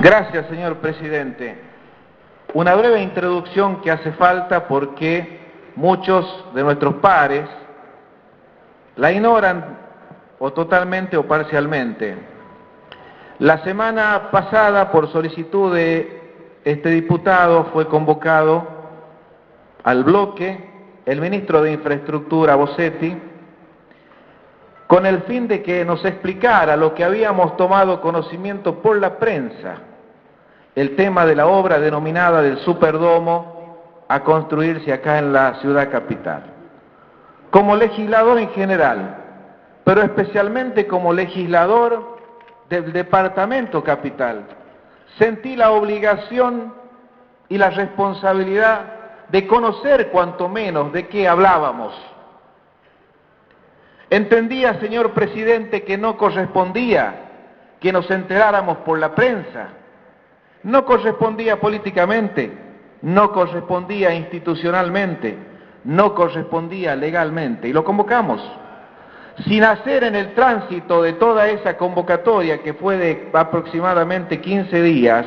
Gracias, señor presidente. Una breve introducción que hace falta porque muchos de nuestros pares la ignoran o totalmente o parcialmente. La semana pasada, por solicitud de este diputado, fue convocado al bloque el ministro de Infraestructura, Bossetti, con el fin de que nos explicara lo que habíamos tomado conocimiento por la prensa, el tema de la obra denominada del Superdomo a construirse acá en la ciudad capital. Como legislador en general, pero especialmente como legislador del departamento capital, sentí la obligación y la responsabilidad de conocer cuanto menos de qué hablábamos. Entendía, señor presidente, que no correspondía que nos enteráramos por la prensa, no correspondía políticamente, no correspondía institucionalmente, no correspondía legalmente, y lo convocamos. Sin hacer en el tránsito de toda esa convocatoria, que fue de aproximadamente 15 días,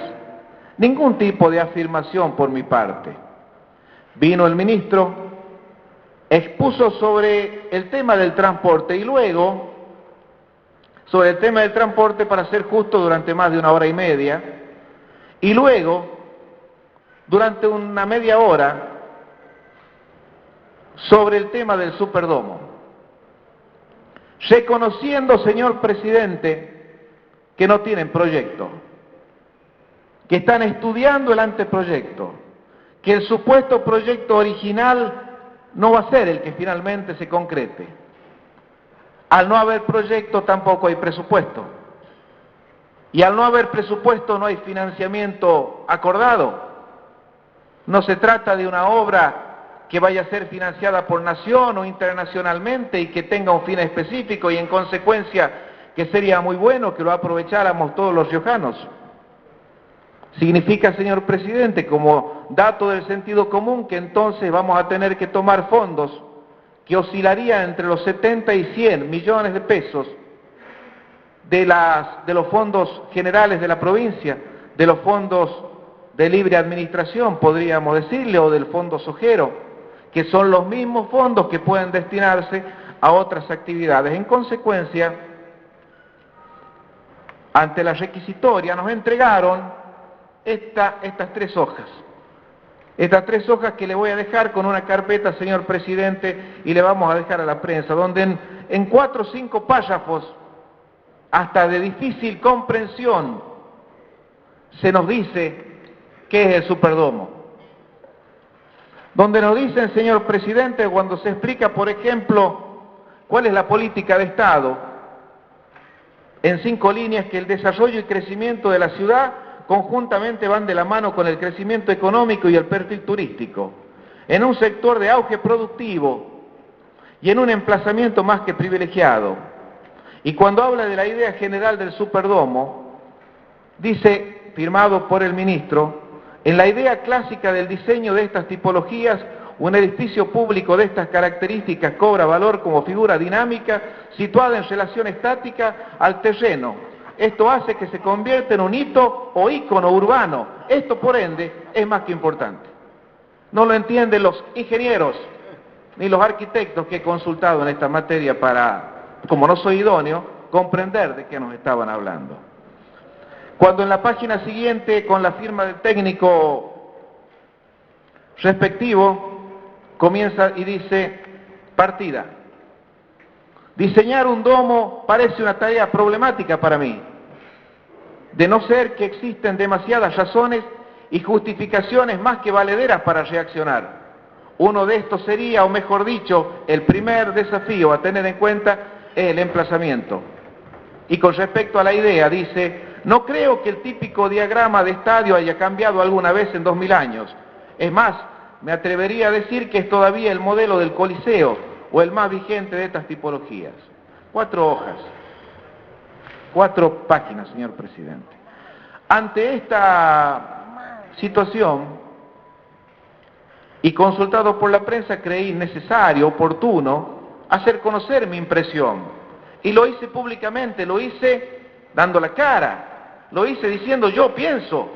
ningún tipo de afirmación por mi parte. Vino el ministro, expuso sobre el tema del transporte y luego, sobre el tema del transporte, para ser justo, durante más de 1 hora y media, y luego, durante una media hora, sobre el tema del Superdomo. Reconociendo, señor presidente, que no tienen proyecto, que están estudiando el anteproyecto, que el supuesto proyecto original no va a ser el que finalmente se concrete. Al no haber proyecto tampoco hay presupuesto. Y al no haber presupuesto no hay financiamiento acordado. No se trata de una obra que vaya a ser financiada por nación o internacionalmente y que tenga un fin específico y en consecuencia que sería muy bueno que lo aprovecháramos todos los riojanos. Significa, señor presidente, como dato del sentido común, que entonces vamos a tener que tomar fondos que oscilarían entre los 70 y 100 millones de pesos de los fondos generales de la provincia, de los fondos de libre administración, podríamos decirle, o del fondo sojero, que son los mismos fondos que pueden destinarse a otras actividades. En consecuencia, ante la requisitoria nos entregaron estas 3 hojas. Estas 3 hojas que le voy a dejar con una carpeta, señor presidente, y le vamos a dejar a la prensa, donde en 4 o 5 párrafos, hasta de difícil comprensión, se nos dice qué es el Superdomo. Donde nos dicen, señor presidente, cuando se explica, por ejemplo, cuál es la política de Estado, en 5 líneas, que el desarrollo y crecimiento de la ciudad conjuntamente van de la mano con el crecimiento económico y el perfil turístico, en un sector de auge productivo y en un emplazamiento más que privilegiado. Y cuando habla de la idea general del Superdomo, dice, firmado por el ministro, en la idea clásica del diseño de estas tipologías, un edificio público de estas características cobra valor como figura dinámica situada en relación estática al terreno. Esto hace que se convierta en un hito o ícono urbano. Esto, por ende, es más que importante. No lo entienden los ingenieros ni los arquitectos que he consultado en esta materia para, como no soy idóneo, comprender de qué nos estaban hablando. Cuando en la página siguiente, con la firma del técnico respectivo, comienza y dice, partida. Diseñar un domo parece una tarea problemática para mí, de no ser que existen demasiadas razones y justificaciones más que valederas para reaccionar. Uno de estos sería, o mejor dicho, el primer desafío a tener en cuenta es el emplazamiento. Y con respecto a la idea, dice, no creo que el típico diagrama de estadio haya cambiado alguna vez en 2000 años. Es más, me atrevería a decir que es todavía el modelo del Coliseo, o el más vigente de estas tipologías. 4 hojas, 4 páginas, señor presidente. Ante esta situación, y consultado por la prensa, creí necesario, oportuno, hacer conocer mi impresión. Y lo hice públicamente, lo hice dando la cara, lo hice diciendo yo pienso,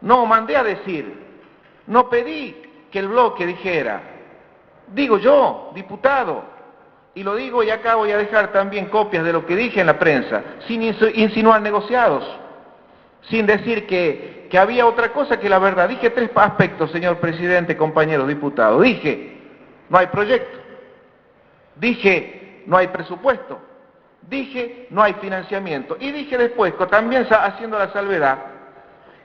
no mandé a decir, no pedí que el bloque dijera, digo yo, diputado, y lo digo y acá voy a dejar también copias de lo que dije en la prensa, sin insinuar negociados, sin decir que había otra cosa que la verdad. Dije 3 aspectos, señor presidente, compañeros diputados. Dije, no hay proyecto. Dije, no hay presupuesto. Dije, no hay financiamiento. Y dije después, también haciendo la salvedad,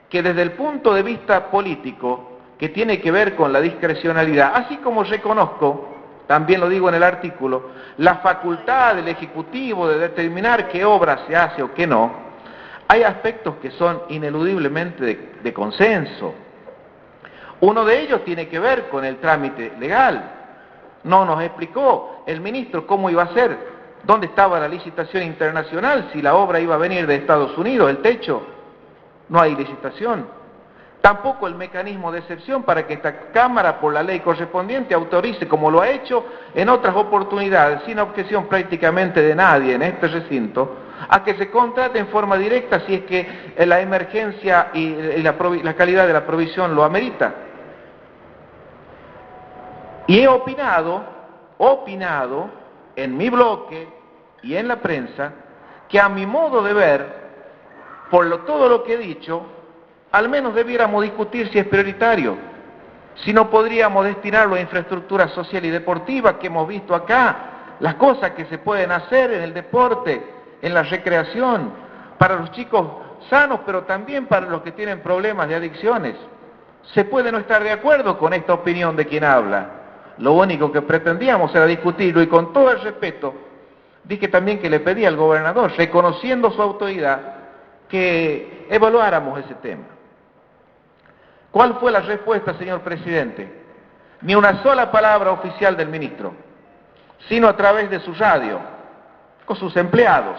que desde el punto de vista político, que tiene que ver con la discrecionalidad, así como reconozco, también lo digo en el artículo, la facultad del Ejecutivo de determinar qué obra se hace o qué no, hay aspectos que son ineludiblemente de consenso. Uno de ellos tiene que ver con el trámite legal. No nos explicó el ministro cómo iba a ser, dónde estaba la licitación internacional, si la obra iba a venir de Estados Unidos, el techo. No hay licitación. Tampoco el mecanismo de excepción para que esta Cámara, por la ley correspondiente, autorice, como lo ha hecho en otras oportunidades, sin objeción prácticamente de nadie en este recinto, a que se contrate en forma directa si es que la emergencia y la calidad de la provisión lo amerita. Y he opinado en mi bloque y en la prensa que a mi modo de ver, por todo lo que he dicho, al menos debiéramos discutir si es prioritario, si no podríamos destinarlo a infraestructura social y deportiva que hemos visto acá, las cosas que se pueden hacer en el deporte, en la recreación, para los chicos sanos, pero también para los que tienen problemas de adicciones. Se puede no estar de acuerdo con esta opinión de quien habla. Lo único que pretendíamos era discutirlo y con todo el respeto, dije también que le pedí al gobernador, reconociendo su autoridad, que evaluáramos ese tema. ¿Cuál fue la respuesta, señor presidente? Ni una sola palabra oficial del ministro, sino a través de su radio, con sus empleados,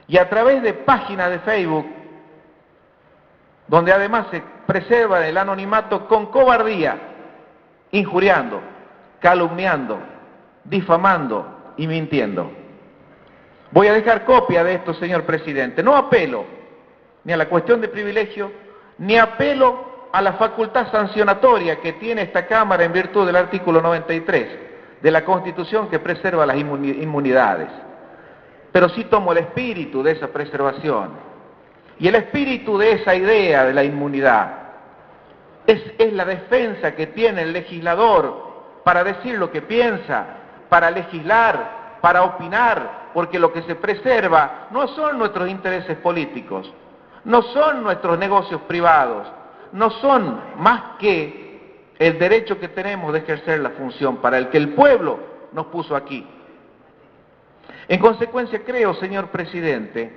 y a través de páginas de Facebook, donde además se preserva el anonimato con cobardía, injuriando, calumniando, difamando y mintiendo. Voy a dejar copia de esto, señor presidente. No apelo ni a la cuestión de privilegio, ni apelo a la facultad sancionatoria que tiene esta Cámara en virtud del artículo 93 de la Constitución que preserva las inmunidades. Pero sí tomo el espíritu de esa preservación y el espíritu de esa idea de la inmunidad. Es la defensa que tiene el legislador para decir lo que piensa, para legislar, para opinar, porque lo que se preserva no son nuestros intereses políticos, no son nuestros negocios privados, no son más que el derecho que tenemos de ejercer la función para el que el pueblo nos puso aquí. En consecuencia, creo, señor presidente,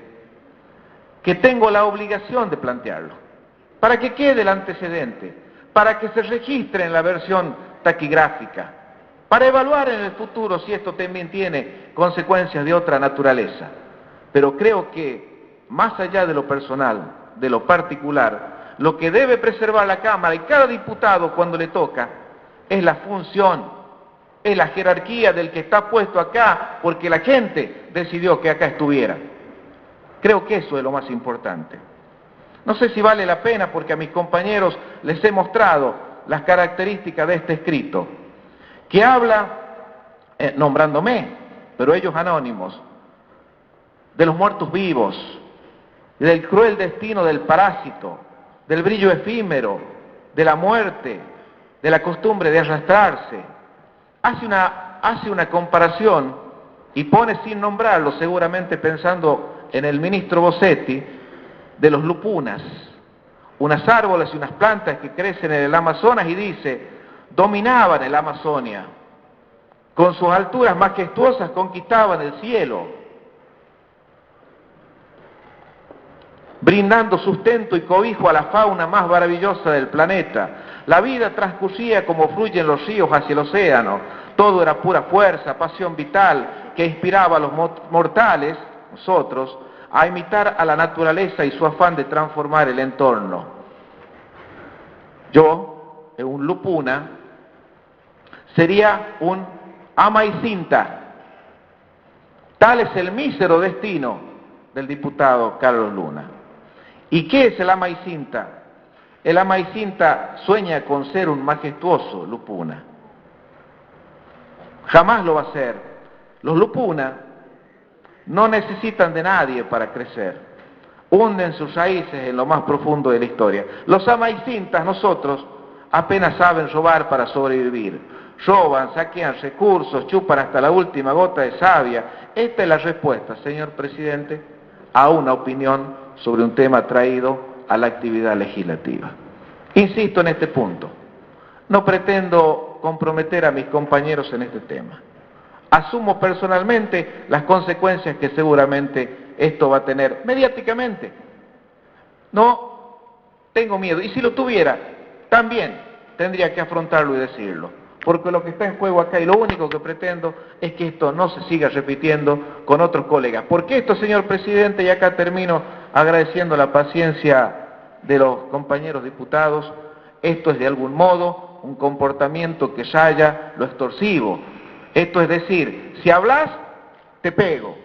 que tengo la obligación de plantearlo, para que quede el antecedente, para que se registre en la versión taquigráfica, para evaluar en el futuro si esto también tiene consecuencias de otra naturaleza. Pero creo que, más allá de lo personal, de lo particular, lo que debe preservar la Cámara y cada diputado cuando le toca es la función, es la jerarquía del que está puesto acá porque la gente decidió que acá estuviera. Creo que eso es lo más importante. No sé si vale la pena porque a mis compañeros les he mostrado las características de este escrito, que habla, nombrándome, pero ellos anónimos, de los muertos vivos, del cruel destino del parásito, del brillo efímero, de la muerte, de la costumbre de arrastrarse. Hace una comparación y pone sin nombrarlo, seguramente pensando en el ministro Bossetti, de los lupunas, unas árboles y unas plantas que crecen en el Amazonas, y dice, dominaban el Amazonia, con sus alturas majestuosas conquistaban el cielo, brindando sustento y cobijo a la fauna más maravillosa del planeta. La vida transcurría como fluyen los ríos hacia el océano, todo era pura fuerza, pasión vital, que inspiraba a los mortales, nosotros, a imitar a la naturaleza y su afán de transformar el entorno. Yo, un lupuna, sería un ama y cinta. Tal es el mísero destino del diputado Carlos Luna. ¿Y qué es el ama y cinta? El ama y cinta sueña con ser un majestuoso Lupuna. Jamás lo va a ser. Los Lupuna no necesitan de nadie para crecer. Hunden sus raíces en lo más profundo de la historia. Los ama y cintas, nosotros, apenas saben robar para sobrevivir. Roban, saquean recursos, chupan hasta la última gota de savia. Esta es la respuesta, señor presidente, a una opinión sobre un tema traído a la actividad legislativa. Insisto en este punto. No pretendo comprometer a mis compañeros en este tema. Asumo personalmente las consecuencias que seguramente esto va a tener mediáticamente. No tengo miedo, y si lo tuviera, también tendría que afrontarlo y decirlo, porque lo que está en juego acá y lo único que pretendo es que esto no se siga repitiendo con otros colegas. Porque esto, señor presidente, y acá termino agradeciendo la paciencia de los compañeros diputados, esto es de algún modo un comportamiento que raya lo extorsivo. Esto es decir, si hablas, te pego.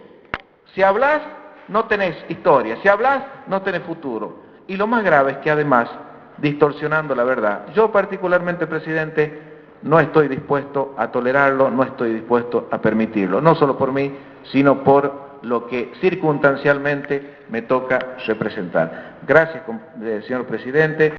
Si hablas, no tenés historia. Si hablas, no tenés futuro. Y lo más grave es que además, distorsionando la verdad, yo particularmente, presidente, no estoy dispuesto a tolerarlo, no estoy dispuesto a permitirlo. No solo por mí, sino por lo que circunstancialmente me toca representar. Gracias, señor presidente.